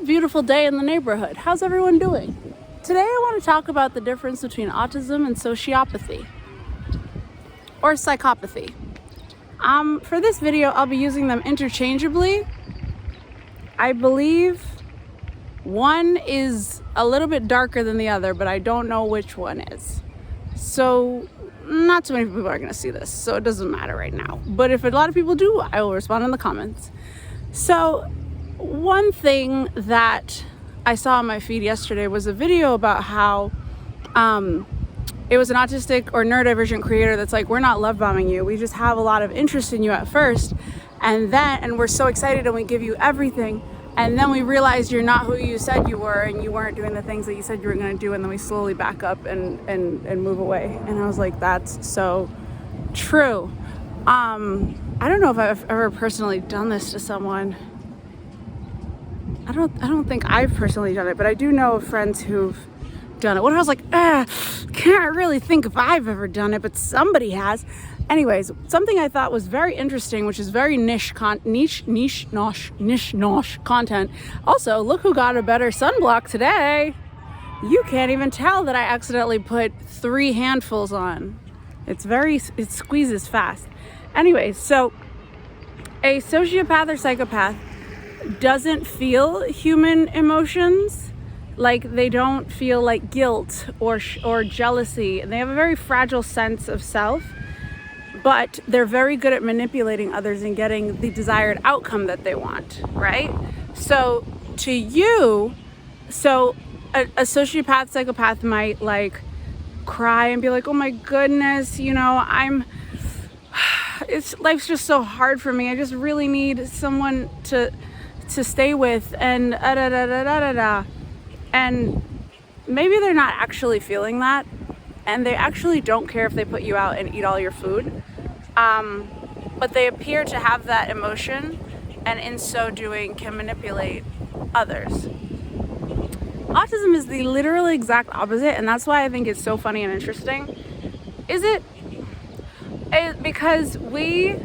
a beautiful day in the neighborhood. How's everyone doing? Today I want to talk about the difference between autism and sociopathy, or psychopathy. For this video, I'll be using them interchangeably. I believe one is a little bit darker than the other, but I don't know which one is. So not too many people are going to see this, so it doesn't matter right now. But if a lot of people do, I will respond in the comments. So one thing that I saw on my feed yesterday was a video about how it was an autistic or neurodivergent creator that's like, we're not love bombing you. We just have a lot of interest in you at first, and we're so excited and we give you everything. And then we realized you're not who you said you were, and you weren't doing the things that you said you were going to do. And then we slowly back up and move away. And I was like, that's so true. I don't know if I've ever personally done this to someone. I don't think I've personally done it, but I do know of friends who've done it. What I was like, can't really think if I've ever done it, but somebody has. Anyways, something I thought was very interesting, which is very niche content. Also, look who got a better sunblock today. You can't even tell that I accidentally put 3 handfuls on. It squeezes fast. Anyways, so a sociopath or psychopath doesn't feel human emotions. Like, they don't feel like guilt or jealousy. They have a very fragile sense of self. But they're very good at manipulating others and getting the desired outcome that they want, right? So to you, a sociopath, psychopath might like cry and be like, oh my goodness, life's just so hard for me. I just really need someone to stay with and And maybe they're not actually feeling that. And they actually don't care if they put you out and eat all your food. But they appear to have that emotion, and in so doing can manipulate others. Autism is the literal exact opposite, and that's why I think it's so funny and interesting. Because we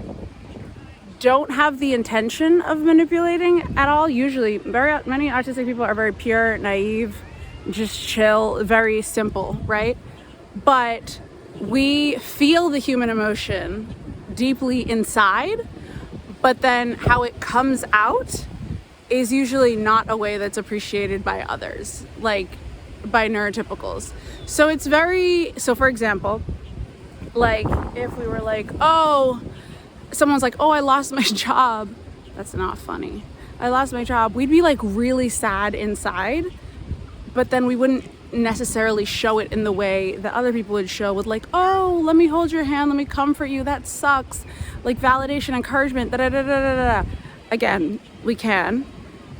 don't have the intention of manipulating at all. Usually, many autistic people are very pure, naive, just chill, very simple, right? But we feel the human emotion deeply inside, but then how it comes out is usually not a way that's appreciated by others, like by neurotypicals. So for example, like if we were like, someone's like, I lost my job. That's not funny. I lost my job. We'd be like really sad inside, but then we wouldn't necessarily show it in the way that other people would show with like, let me hold your hand, let me comfort you, that sucks, like validation, encouragement, Again, we can.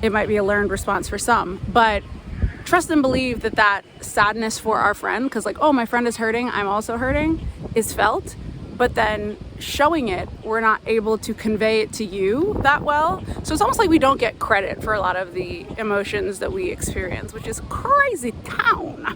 It might be a learned response for some, but trust and believe that sadness for our friend, because like, my friend is hurting, I'm also hurting, is felt. But then showing it, we're not able to convey it to you that well. So it's almost like we don't get credit for a lot of the emotions that we experience, which is crazy town.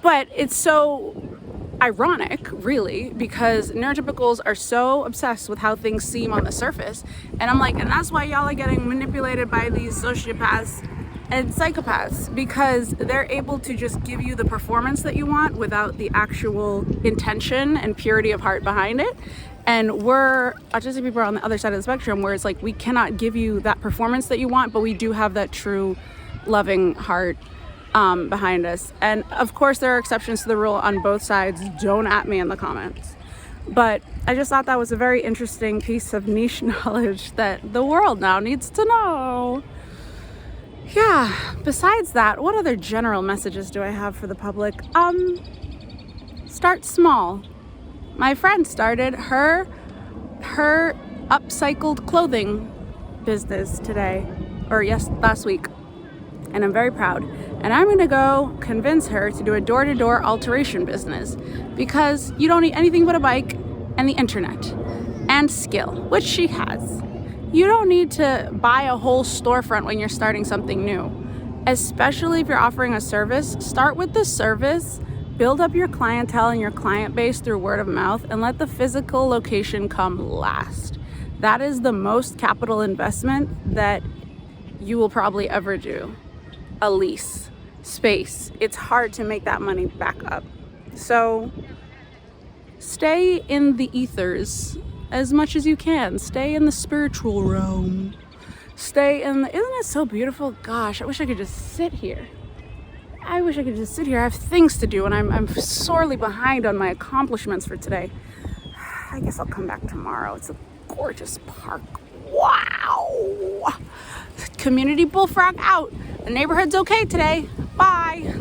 But it's so ironic, really, because neurotypicals are so obsessed with how things seem on the surface. And I'm like, and that's why y'all are getting manipulated by these sociopaths and psychopaths, because they're able to just give you the performance that you want without the actual intention and purity of heart behind it. And we're autistic people are on the other side of the spectrum, where it's like, we cannot give you that performance that you want, but we do have that true loving heart behind us. And of course there are exceptions to the rule on both sides. Don't at me in the comments. But I just thought that was a very interesting piece of niche knowledge that the world now needs to know. Yeah, besides that, what other general messages do I have for the public? Start small. My friend started her upcycled clothing business last week. And I'm very proud. And I'm gonna go convince her to do a door-to-door alteration business, because you don't need anything but a bike and the internet and skill, which she has. You don't need to buy a whole storefront when you're starting something new, especially if you're offering a service. Start with the service, build up your clientele and your client base through word of mouth, and let the physical location come last. That is the most capital investment that you will probably ever do a lease space. It's hard to make that money back up. So stay in the ethers as much as you can. Stay in the spiritual realm. Stay in the, isn't it so beautiful? Gosh, I wish I could just sit here. I wish I could just sit here. I have things to do, and I'm sorely behind on my accomplishments for today. I guess I'll come back tomorrow. It's a gorgeous park. Wow. Community bullfrog out. The neighborhood's okay today. Bye.